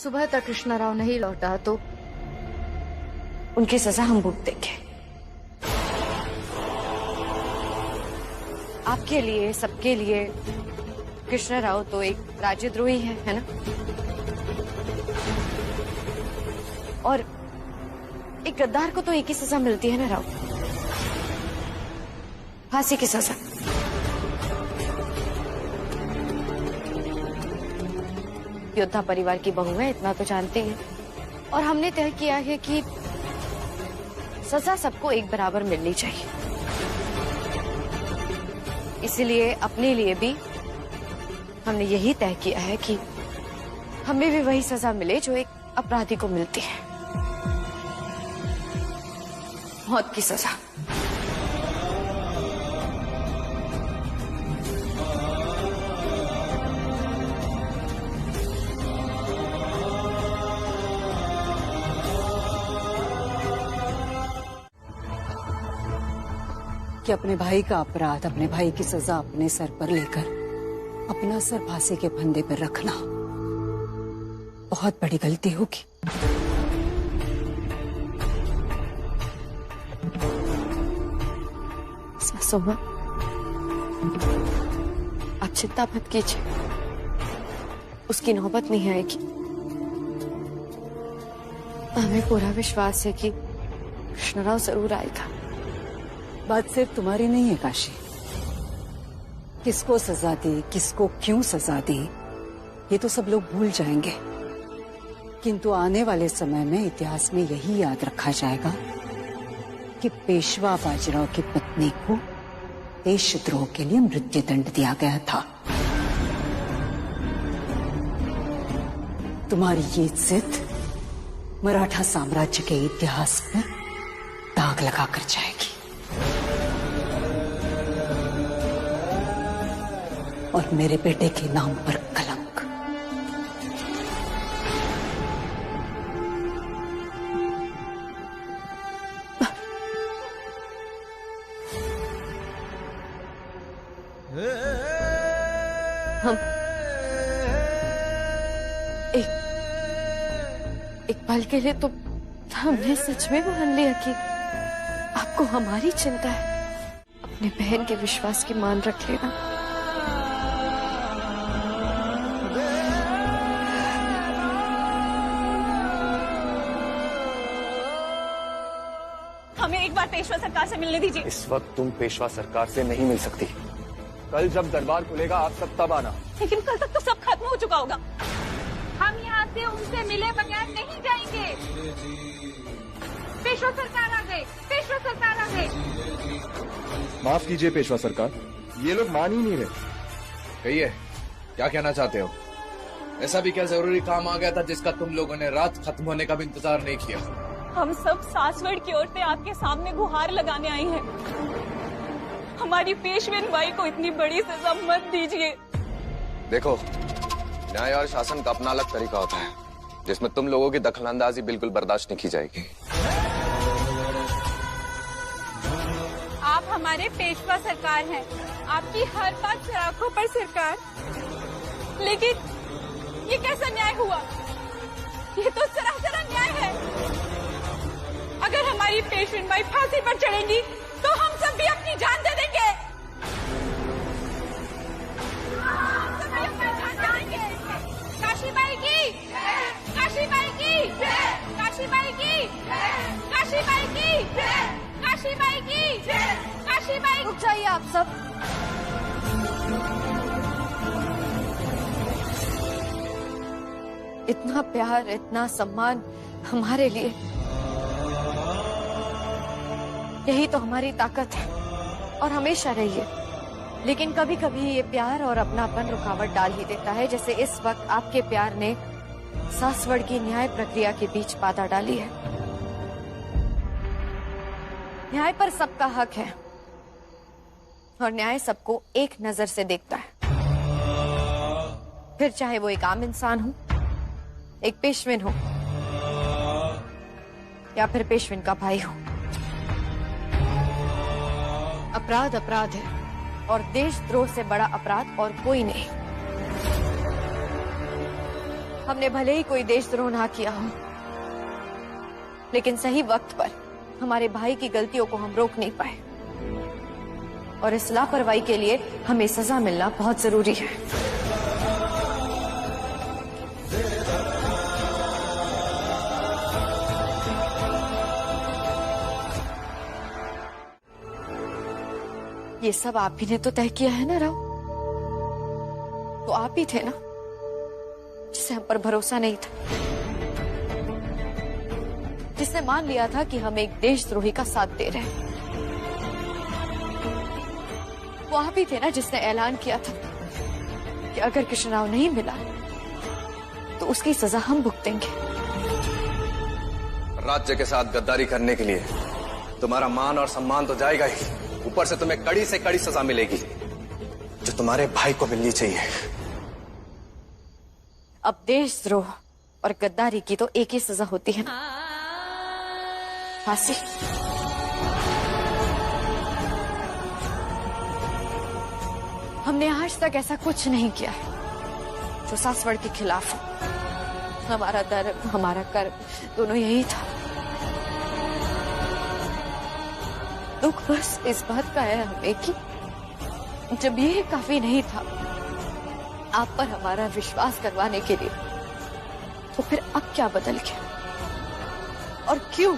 सुबह तक कृष्णा राव नहीं लौटा तो उनकी सजा हम भुगतेंगे। आपके लिए, सबके लिए कृष्णा राव तो एक राज्यद्रोही है ना? और एक गद्दार को तो एक ही सजा मिलती है ना राव, फांसी की सजा। योद्धा परिवार की बहू है, इतना तो जानते हैं। और हमने तय किया है कि सजा सबको एक बराबर मिलनी चाहिए। इसलिए अपने लिए भी हमने यही तय किया है कि हमें भी वही सजा मिले जो एक अपराधी को मिलती है, मौत की सजा। कि अपने भाई का अपराध, अपने भाई की सजा अपने सर पर लेकर अपना सर फांसी के फंदे पर रखना बहुत बड़ी गलती होगी। सासू मां, आप चिंता मत कीजिए, उसकी नौबत नहीं आएगी। हमें पूरा विश्वास है कि कृष्णराव जरूर आएगा। बात सिर्फ तुम्हारी नहीं है काशी। किसको सजा दी, किसको क्यों सजा दी, ये तो सब लोग भूल जाएंगे, किंतु आने वाले समय में इतिहास में यही याद रखा जाएगा कि पेशवा बाजीराव की पत्नी को देशद्रोह के लिए मृत्युदंड दिया गया था। तुम्हारी ये जिद मराठा साम्राज्य के इतिहास पर दाग लगाकर जाएगी और मेरे बेटे के नाम पर कलंक। हम एक पल के लिए तो हमने सच में मान लिया कि आपको हमारी चिंता है। अपने बहन के विश्वास की मान रख लेना। हमें एक बार पेशवा सरकार से मिलने दीजिए। इस वक्त तुम पेशवा सरकार से नहीं मिल सकती। कल जब दरबार खुलेगा आप सब तब आना। लेकिन कल तक तो सब खत्म हो चुका होगा। हम यहाँ से उनसे मिले बगैर नहीं जाएंगे। पेशवा सरकार आ गए, पेशवा सरकार आ गए। माफ कीजिए पेशवा सरकार, ये लोग मान ही नहीं रहे। कहिए, क्या कहना चाहते हो? ऐसा भी क्या जरूरी काम आ गया था जिसका तुम लोगों ने रात खत्म होने का भी इंतजार नहीं किया? हम सब सासवड़ की औरतें आपके सामने गुहार लगाने आई हैं। हमारी पेशवेन बाई को इतनी बड़ी सजा मत दीजिए। देखो, न्याय और शासन का अपना अलग तरीका होता है जिसमें तुम लोगों की दखलंदाजी बिल्कुल बर्दाश्त नहीं की जाएगी। आप हमारे पेशवा सरकार हैं, आपकी हर बात सराखों पर सरकार। लेकिन ये कैसा न्याय हुआ? ये तो सरासर अन्याय है। अगर हमारी पेशवेन बाई फांसी पर चढ़ेंगी तो हम सब भी अपनी जान दे देंगे। काशीबाई की, काशीबाई की, काशीबाई की, काशीबाई की, काशीबाई की, काशीबाई। रुक जाइए आप सब। इतना प्यार, इतना सम्मान हमारे लिए, यही तो हमारी ताकत है और हमेशा रही है। लेकिन कभी कभी ये प्यार और अपनापन रुकावट डाल ही देता है, जैसे इस वक्त आपके प्यार ने सासवड़ की न्याय प्रक्रिया के बीच बाधा डाली है। न्याय पर सबका हक है और न्याय सबको एक नजर से देखता है, फिर चाहे वो एक आम इंसान हो, एक पेशवेन हो या फिर पेशवेन का भाई हो। अपराध अपराध है और देशद्रोह से बड़ा अपराध और कोई नहीं। हमने भले ही कोई देशद्रोह ना किया हो, लेकिन सही वक्त पर हमारे भाई की गलतियों को हम रोक नहीं पाए, और इस लापरवाही के लिए हमें सजा मिलना बहुत जरूरी है। ये सब आप ही ने तो तय किया है ना राव? तो आप ही थे ना जिसे हम पर भरोसा नहीं था, जिसने मान लिया था कि हम एक देशद्रोही का साथ दे रहे हैं। वो आप ही थे ना जिसने ऐलान किया था कि अगर कृष्णराव नहीं मिला तो उसकी सजा हम भुगतेंगे। राज्य के साथ गद्दारी करने के लिए तुम्हारा मान और सम्मान तो जाएगा ही, ऊपर से तुम्हें कड़ी से कड़ी सजा मिलेगी जो तुम्हारे भाई को मिलनी चाहिए। अब देशद्रोह और गद्दारी की तो एक ही सजा होती है ना, फांसी। हमने आज तक ऐसा कुछ नहीं किया है जो सासवड़ के खिलाफ हो। हमारा धर्म, हमारा कर्म दोनों यही था। दुख बस इस बात का है हमें कि जब ये काफी नहीं था आप पर हमारा विश्वास करवाने के लिए, तो फिर अब क्या बदल गया और क्यों?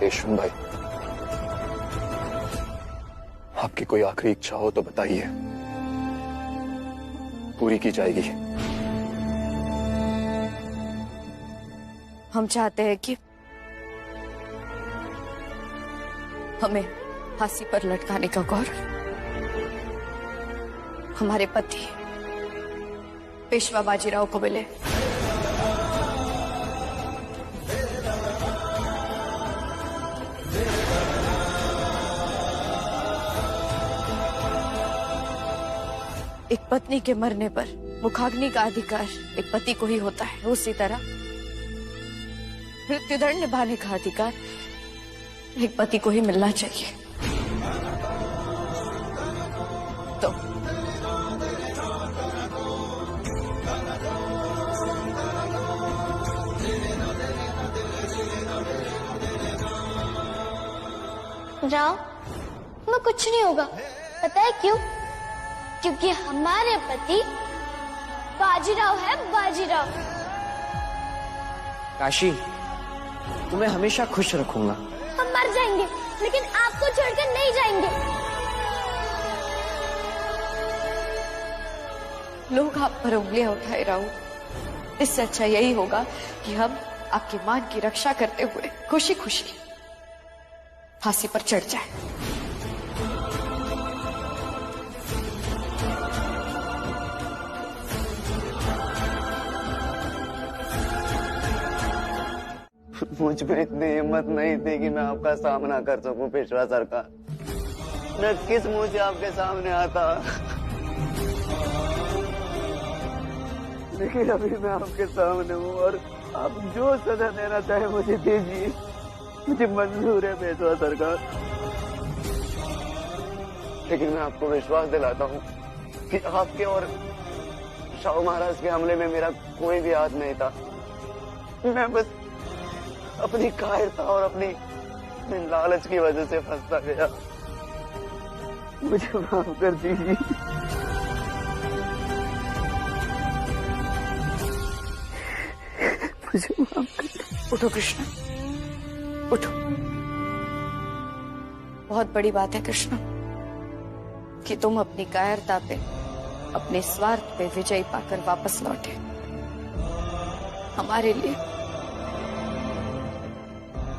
यशवंत भाई, आपकी कोई आखिरी इच्छा हो तो बताइए, पूरी की जाएगी। हम चाहते हैं कि हमें फांसी पर लटकाने का गौरव हमारे पति पेशवा बाजीराव को मिले। एक पत्नी के मरने पर मुखाग्नि का अधिकार एक पति को ही होता है, उसी तरह मृत्युदंड निभाने का अधिकार एक पति को ही मिलना चाहिए। तो राव, मैं कुछ नहीं होगा। पता है क्यों? क्योंकि हमारे पति बाजीराव है, बाजीराव। काशी, तुम्हें हमेशा खुश रखूंगा। हम मर जाएंगे लेकिन आपको छोड़कर नहीं जाएंगे। लोग आप पर उंगलियां उठाए राहु, इससे अच्छा यही होगा कि हम आपके मान की रक्षा करते हुए खुशी खुशी फांसी पर चढ़ जाए। मुझ में इतनी हिम्मत नहीं थी कि मैं आपका सामना कर सकूं पेशवा सरकार। मैं किस मुंह से आपके सामने आता, लेकिन अभी मैं आपके सामने हूँ और आप जो सजा देना चाहे मुझे दीजिए, मुझे मंजूर है पेशवा सरकार। लेकिन मैं आपको विश्वास दिलाता हूँ कि आपके और शाहू महाराज के हमले में मेरा कोई भी हाथ नहीं था। मैं बस अपनी कायरता और अपनी लालच की वजह से फंसता गया। मुझे माफ कर दीजिए। मुझे माफ कर दीजिए। उठो कृष्ण, उठो। बहुत बड़ी बात है कृष्ण, कि तुम अपनी कायरता पे, अपने स्वार्थ पे विजय पाकर वापस लौटे। हमारे लिए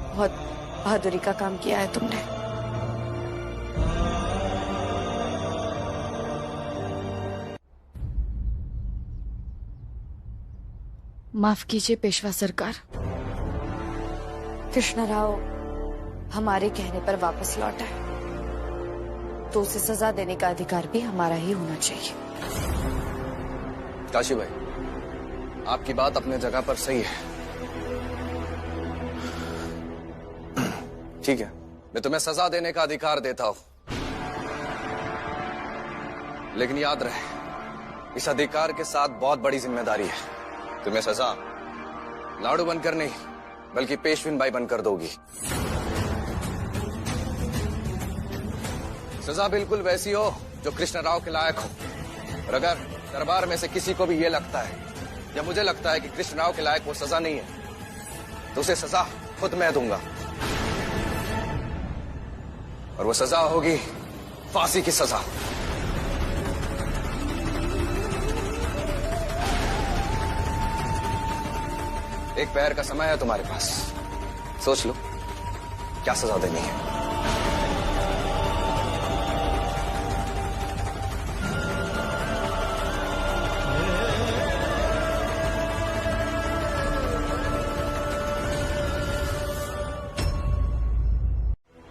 बहुत बहादुरी का काम किया है तुमने। माफ कीजिए पेशवा सरकार, कृष्णराव हमारे कहने पर वापस लौटा है, तो उसे सजा देने का अधिकार भी हमारा ही होना चाहिए। काशी भाई, आपकी बात अपने जगह पर सही है। ठीक है, मैं तुम्हें सजा देने का अधिकार देता हूं, लेकिन याद रहे, इस अधिकार के साथ बहुत बड़ी जिम्मेदारी है। तुम्हें सजा लाड़ू बनकर नहीं, बल्कि पेशविन बाई बनकर दोगी। सजा बिल्कुल वैसी हो जो कृष्णराव के लायक हो। और अगर दरबार में से किसी को भी ये लगता है या मुझे लगता है कि कृष्णराव के लायक वो सजा नहीं है, तो उसे सजा खुद मैं दूंगा। और वो सजा होगी फांसी की सजा। एक पैर का समय है तुम्हारे पास, सोच लो क्या सजा देनी है।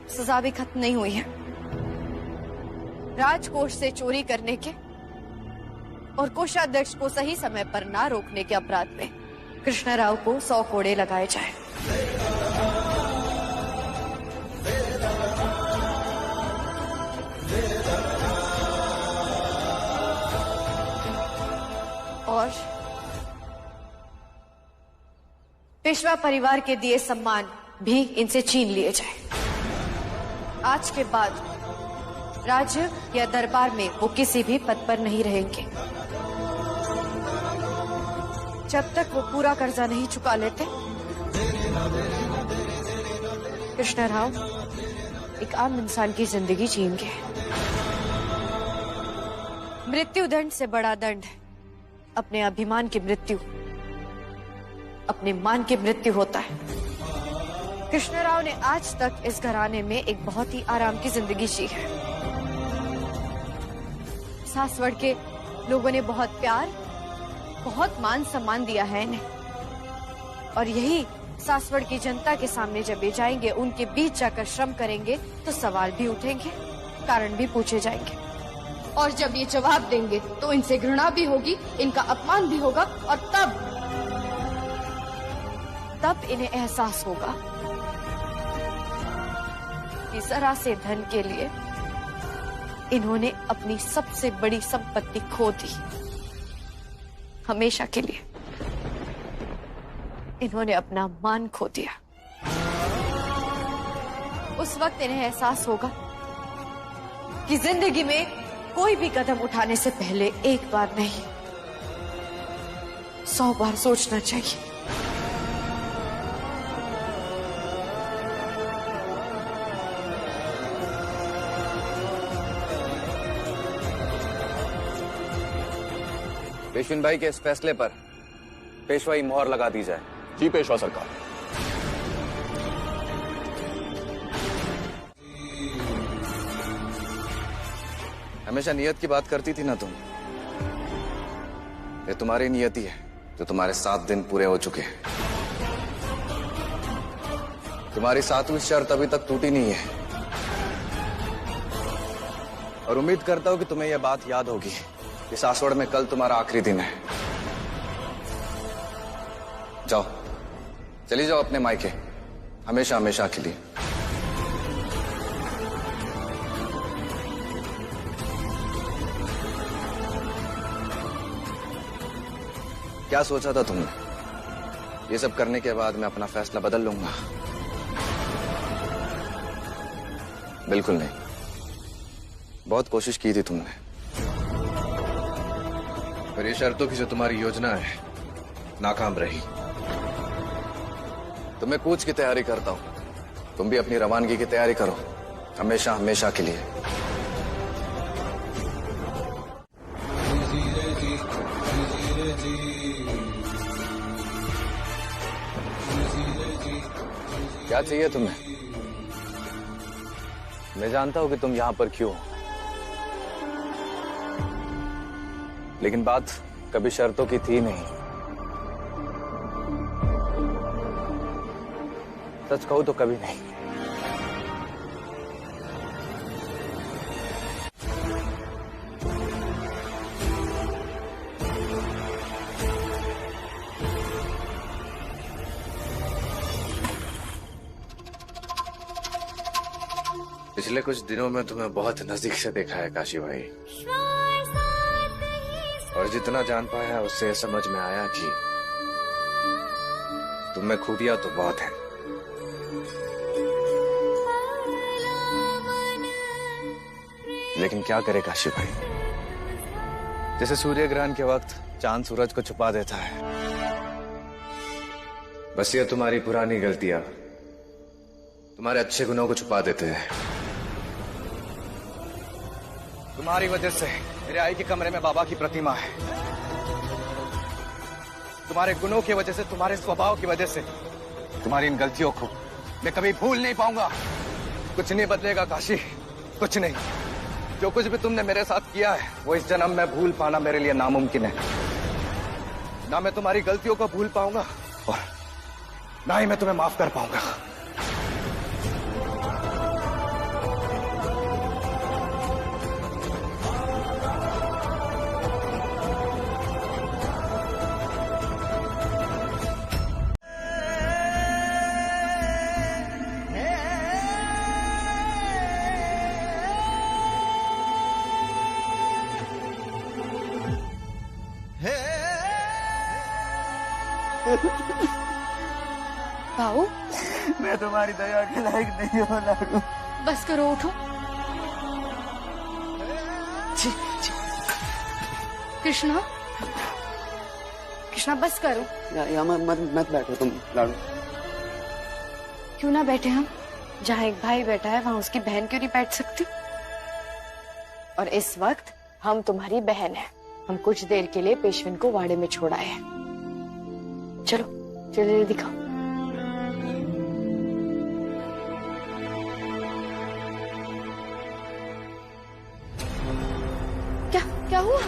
सजा भी खत्म नहीं हुई है। राजकोष से चोरी करने के और कोषाध्यक्ष को सही समय पर ना रोकने के अपराध में कृष्णराव को 100 कोड़े लगाए जाए। और पेशवा परिवार के दिए सम्मान भी इनसे छीन लिए जाए। आज के बाद राज्य या दरबार में वो किसी भी पद पर नहीं रहेंगे जब तक वो पूरा कर्जा नहीं चुका लेते। कृष्णराव एक आम इंसान की जिंदगी जिएंगे। मृत्यु दंड से बड़ा दंड है अपने अभिमान की मृत्यु, अपने मान की मृत्यु होता है। कृष्णराव ने आज तक इस घराने में एक बहुत ही आराम की जिंदगी जी है। सासवड़ के लोगों ने बहुत प्यार, बहुत मान सम्मान दिया है इन्हें, और यही सासवड़ की जनता के सामने जब ये जाएंगे, उनके बीच जाकर श्रम करेंगे, तो सवाल भी उठेंगे, कारण भी पूछे जाएंगे, और जब ये जवाब देंगे तो इनसे घृणा भी होगी, इनका अपमान भी होगा, और तब इन्हें एहसास होगा कि जरा से धन के लिए इन्होंने अपनी सबसे बड़ी संपत्ति खो दी। हमेशा के लिए इन्होंने अपना मान खो दिया। उस वक्त इन्हें एहसास होगा कि जिंदगी में कोई भी कदम उठाने से पहले एक बार नहीं, 100 बार सोचना चाहिए। पेशविन भाई के इस फैसले पर पेशवाई मोहर लगा दी जाए। जी पेशवा सरकार। हमेशा नियत की बात करती थी ना तुम, ये तुम्हारी नियति है जो तुम्हारे 7 दिन पूरे हो चुके हैं। तुम्हारी 7वीं शर्त अभी तक टूटी नहीं है, और उम्मीद करता हूं कि तुम्हें यह बात याद होगी कि सासवड़ में कल तुम्हारा आखिरी दिन है। जाओ, चली जाओ अपने मायके, हमेशा हमेशा के लिए। क्या सोचा था तुमने? ये सब करने के बाद मैं अपना फैसला बदल लूंगा? बिल्कुल नहीं। बहुत कोशिश की थी तुमने, पर ये शर्तों की जो तुम्हारी योजना है नाकाम रही। तो मैं कूच की तैयारी करता हूं, तुम भी अपनी रवानगी की तैयारी करो, हमेशा हमेशा के लिए। क्या चाहिए तुम्हें? मैं जानता हूं कि तुम यहां पर क्यों हो, लेकिन बात कभी शर्तों की थी नहीं। सच कहूं तो कभी नहीं। पिछले कुछ दिनों में तुम्हें बहुत नजदीक से देखा है काशी भाई, और जितना जान पाया उससे समझ में आया कि तुम में खूबियां तो बहुत हैं, लेकिन क्या करे काशी भाई, जैसे सूर्य ग्रहण के वक्त चांद सूरज को छुपा देता है, बस ये तुम्हारी पुरानी गलतियां तुम्हारे अच्छे गुणों को छुपा देते हैं। तुम्हारी वजह से मेरे आई के कमरे में बाबा की प्रतिमा है। तुम्हारे गुणों की वजह से, तुम्हारे स्वभाव की वजह से, तुम्हारी इन गलतियों को मैं कभी भूल नहीं पाऊंगा। कुछ नहीं बदलेगा काशी, कुछ नहीं। जो कुछ भी तुमने मेरे साथ किया है वो इस जन्म में भूल पाना मेरे लिए नामुमकिन है। ना मैं तुम्हारी गलतियों को भूल पाऊंगा और ना ही मैं तुम्हें माफ कर पाऊंगा। भाऊ, मैं तुम्हारी दया के लायक नहीं हूँ लाडू। बस करो, उठो। कृष्णा, कृष्णा बस करो। यहाँ मत बैठो तुम लाडू। क्यों ना बैठे हम? जहाँ एक भाई बैठा है वहाँ उसकी बहन क्यों नहीं बैठ सकती? और इस वक्त हम तुम्हारी बहन है। हम कुछ देर के लिए पेशवेन को वाड़े में छोड़ आए हैं। चलो चलिए दिखाओ। क्या हुआ?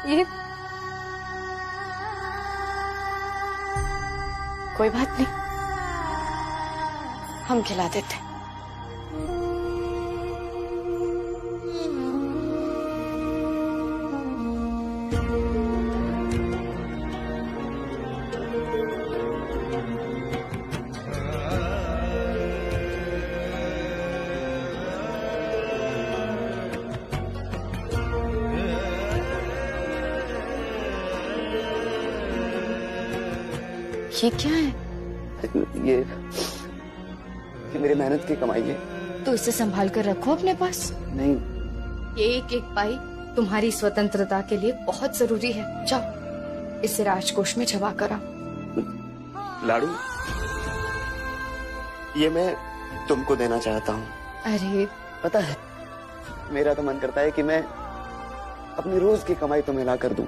ये कोई बात नहीं, हम खिला देते। ये क्या है? ये मेरी मेहनत की कमाई है। तो इसे संभाल कर रखो अपने पास। नहीं, ये एक एक पाई तुम्हारी स्वतंत्रता के लिए बहुत जरूरी है। जाओ इसे राजकोष में जमा करा। लाडू, ये मैं तुमको देना चाहता हूँ। अरे पता है, मेरा तो मन करता है कि मैं अपनी रोज की कमाई तुम्हें ला कर दूं।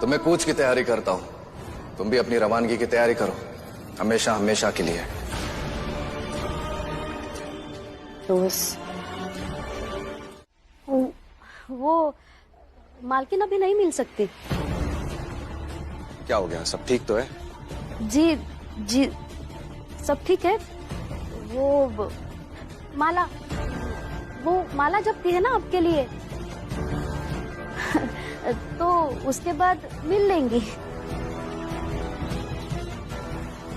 तो मैं कूच की तैयारी करता हूँ, तुम भी अपनी रवानगी की तैयारी करो, हमेशा हमेशा के लिए। रोज, वो मालकिन अभी नहीं मिल सकती। क्या हो गया? सब ठीक तो है? जी जी सब ठीक है। वो माला जब थी है ना आपके लिए तो उसके बाद मिल लेंगी।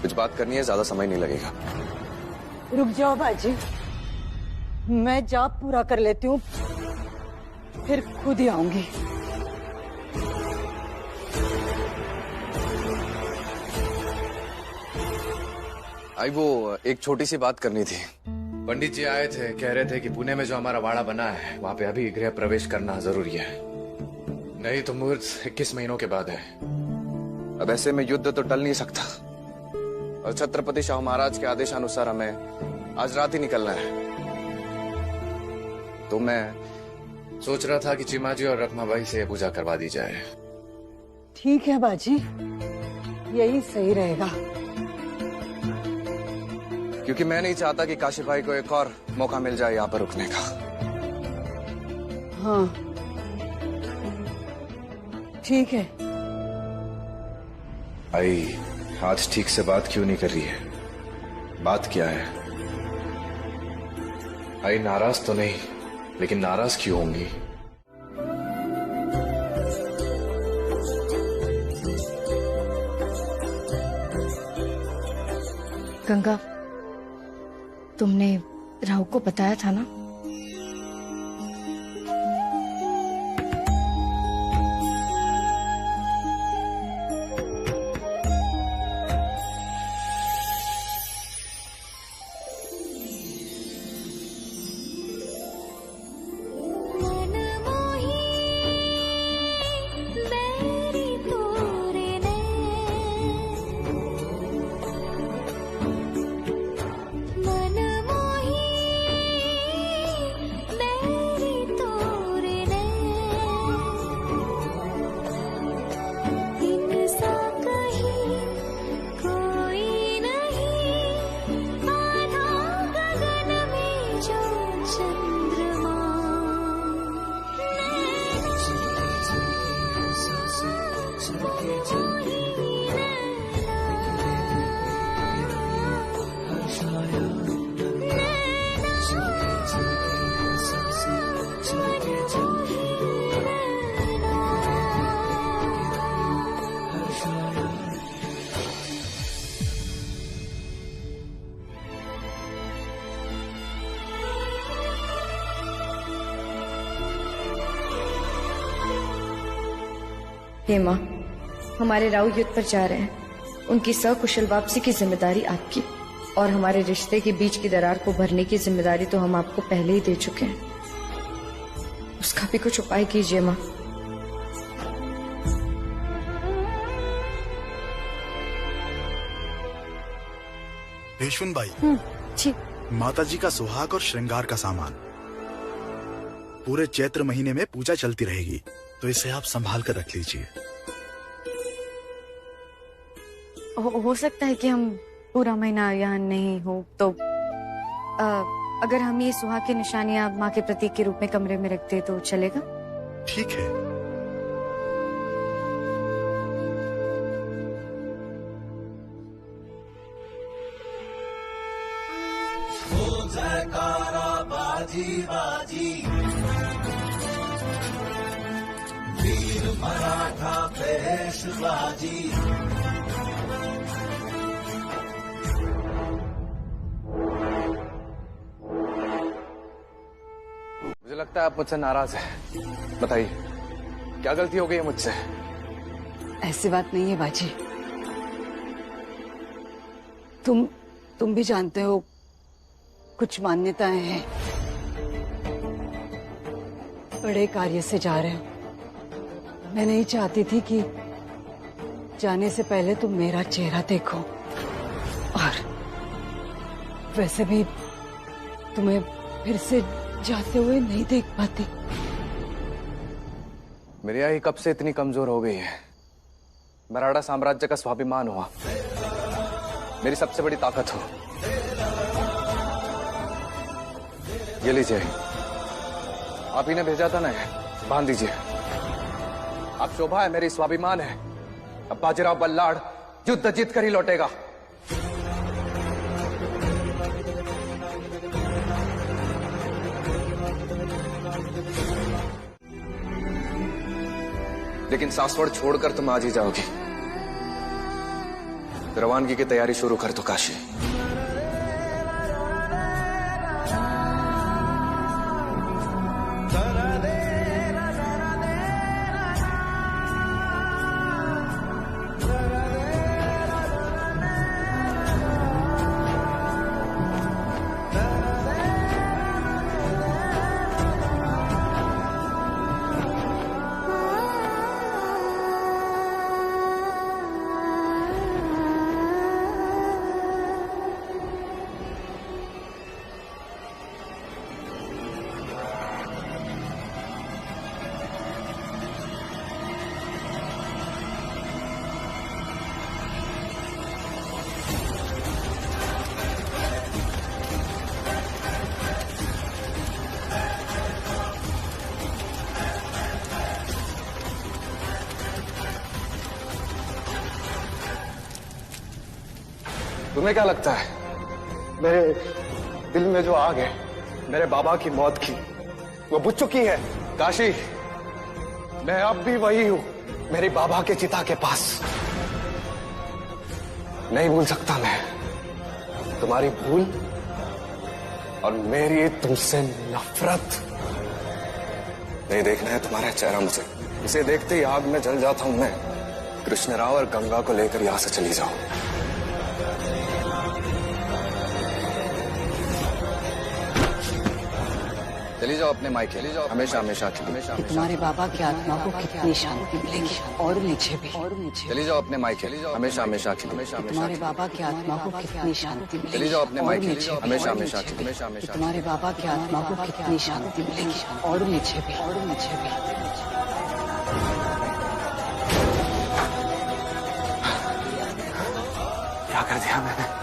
कुछ बात करनी है, ज्यादा समय नहीं लगेगा। रुक जाओ बाजी, मैं जाप पूरा कर लेती हूँ, फिर खुद ही आऊंगी। आई वो एक छोटी सी बात करनी थी। पंडित जी आए थे, कह रहे थे कि पुणे में जो हमारा वाड़ा बना है वहां पे अभी गृह प्रवेश करना जरूरी है, नहीं तो मुहूर्त 21 महीनों के बाद है। अब ऐसे में युद्ध तो टल नहीं सकता, और छत्रपति शाहू महाराज के आदेशानुसार हमें आज रात ही निकलना है। तो मैं सोच रहा था कि चिमा जी और रखमा भाई से पूजा करवा दी जाए। ठीक है बाजी, यही सही रहेगा। क्योंकि मैं नहीं चाहता कि काशी भाई को एक और मौका मिल जाए यहाँ पर रुकने का। हाँ ठीक है। आई आज ठीक से बात क्यों नहीं कर रही है? बात क्या है? आई नाराज तो नहीं, लेकिन नाराज क्यों होंगी? गंगा, तुमने राहु को बताया था ना? हे माँ, हमारे राहु युद्ध पर जा रहे हैं। उनकी सकुशल वापसी की जिम्मेदारी आपकी, और हमारे रिश्ते के बीच की दरार को भरने की जिम्मेदारी तो हम आपको पहले ही दे चुके हैं। उसका भी कुछ उपाय कीजिए माँ। पेशवन बाई, जी। माता जी का सुहाग और श्रृंगार का सामान पूरे चैत्र महीने में पूजा चलती रहेगी, तो इसे आप संभाल कर रख लीजिए। हो सकता है कि हम पूरा महीना यहाँ नहीं हो, तो अगर हम ये सुहाग की निशानियां माँ के प्रतीक के रूप में कमरे में रखते तो चलेगा? ठीक है। बाजी बाजी वीर मराठा पेशवाजी। मुझे लगता है आप मुझसे नाराज हैं। बताइए क्या गलती हो गई है मुझसे? ऐसी बात नहीं है बाजी। तुम भी जानते हो कुछ मान्यताएं हैं। बड़े कार्य से जा रहे हो। मैं नहीं चाहती थी कि जाने से पहले तुम मेरा चेहरा देखो, और वैसे भी तुम्हें फिर से जाते हुए नहीं देख पाती। मेरी आई कब से इतनी कमजोर हो गई है? मराठा साम्राज्य का स्वाभिमान हुआ, मेरी सबसे बड़ी ताकत हो। ये लीजिए, आप ही ने भेजा था ना, बांध दीजिए। आप शोभा है, मेरी स्वाभिमान है। अब बाजीराव बल्लाड़ युद्ध जीत कर ही लौटेगा। लेकिन सासवड़ छोड़कर तुम आज ही जाओगी। रवानगी की तैयारी शुरू कर दो काशी। तुम्हें क्या लगता है मेरे दिल में जो आग है मेरे बाबा की मौत की, वो बुझ चुकी है? काशी, मैं अब भी वही हूं, मेरे बाबा के चिता के पास। नहीं भूल सकता मैं तुम्हारी भूल और मेरी तुमसे नफरत। नहीं देखना है तुम्हारा चेहरा मुझे, इसे देखते ही आग में जल जाता हूं मैं। कृष्णराव और गंगा को लेकर यहां से चली जाओ। चली जाओ अपने मायके, चली जाओ हमेशा हमेशा के लिए। तुम्हारे बाबा की आत्मा को कितनी शांति मिलेगी, और नीचे भी, और नीचे। चली जाओ अपने मायके, चली जाओ हमेशा हमेशा के लिए। तुम्हारे बाबा की आत्मा को कितनी शांति मिलेगी, चली जाओ अपने मायके, हमेशा हमेशा के लिए। तुम्हारे बाबा की आत्मा को कितनी शांति मिलेगी, और नीचे भी, और नीचे भी। क्या कर दिया मैंने?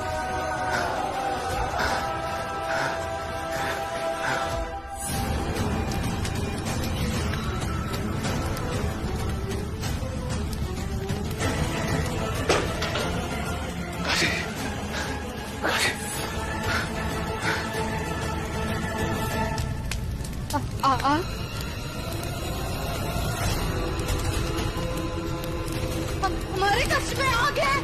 हमारे कक्ष में आग है।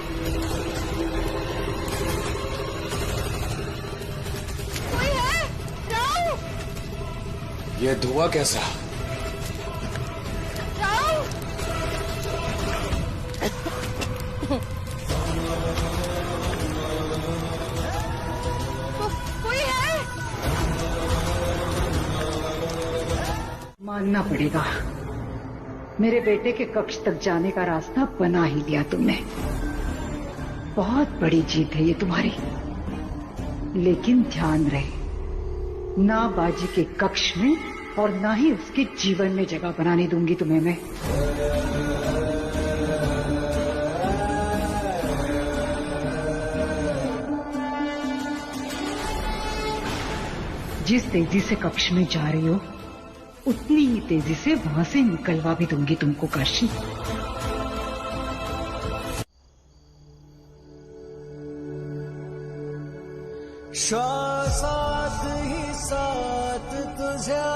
कोई है? राव! ये धुआं कैसा? राव! कोई है? मानना पड़ेगा, मेरे बेटे के कक्ष तक जाने का रास्ता बना ही लिया तुमने। बहुत बड़ी जीत है ये तुम्हारी, लेकिन ध्यान रहे, ना बाजी के कक्ष में और ना ही उसके जीवन में जगह बनाने दूंगी तुम्हें मैं। जिस तेजी से कक्ष में जा रही हो, उतनी ही तेजी से वहां से निकलवा भी दूंगी तुमको काशी। श्वासात ही साथ तुझ्या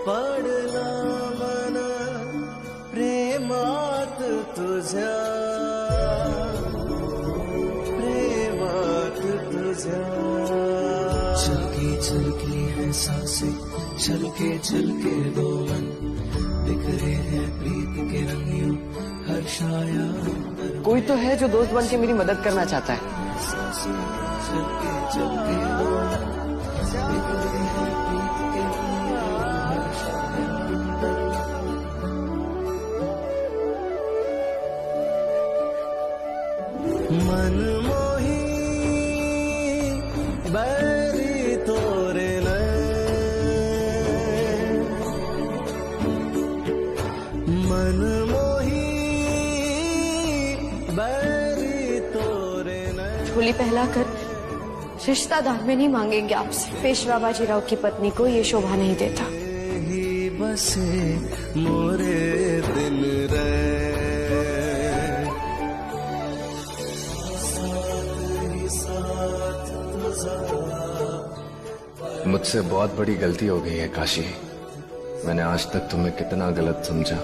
पडला मन प्रेमात तुझ्या, चलके चलके है सांसें, चलके चलके दो मन, बिखरे हैं प्रीत के रंगियों हर छाया। कोई तो है जो दोस्त बन के मेरी मदद करना चाहता है। चलके चलके दो मन, बिखरे हैं प्रीत के रंगियों हर छाया। मन मोही बैरी तोरे मन मोही बैरी तोरे झोली पहलाकर रिश्ता दान में नहीं मांगेंगे आपसे। पेशवा बाजीराव की पत्नी को ये शोभा नहीं देता। ही बसे मोरे दिल रे, मुझसे बहुत बड़ी गलती हो गई है काशी। मैंने आज तक तुम्हें कितना गलत समझा।